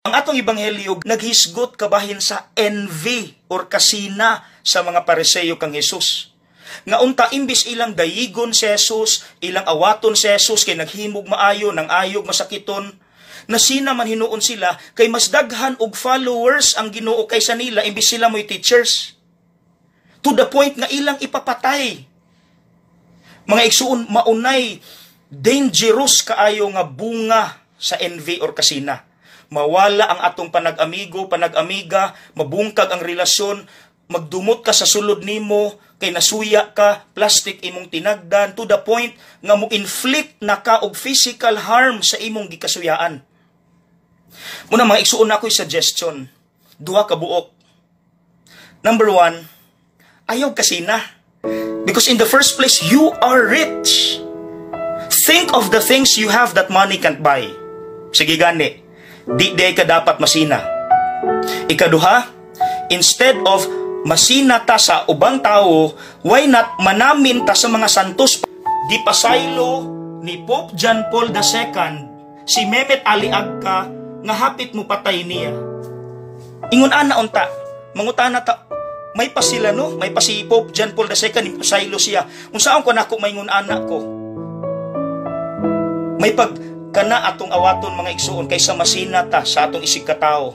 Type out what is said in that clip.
Ang atong ebanghelyo naghisgot kabahin sa envy or kasina sa mga Pariseo kang Hesus. Nga unta imbis ilang dayigon si Jesus, ilang awaton si Jesus kay naghimog maayo nang ayog masakiton, nasina man hinuon sila kay mas daghan og followers ang Ginoo kaysa nila imbis sila mo'y teachers. To the point nga ilang ipapatay. Mga igsuon, maunay dangerous kaayo nga bunga sa envy or kasina. Mawala ang atong panag-amigo, panag-amiga, mabungkag ang relasyon, magdumot ka sa sulod nimo, kay nasuya ka, plastic imong tinagdan, to the point nga mo inflict na ka og physical harm sa imong gikasuyaan. Muna mga igsuon ako'y suggestion, duha ka buok. Number 1, ayaw kasina. Because in the first place, you are rich. Think of the things you have that money can't buy. Sige gani, di ka dapat masina. Ikaduha, instead of masina ta sa ubang tao, why not manamin ta sa mga santos? Di pasaylo ni Pope John Paul II, si Mehmet Ali Agca, nga hapit mo patay niya. Ingon ana unta, mangutana ta, may pa sila no? May pa si Pope John Paul II, ni pasaylo siya. Kung saan ko na ko maingon anak ko? May pag kana atong awaton mga igsuon kaysa masina ta sa atong isig katao.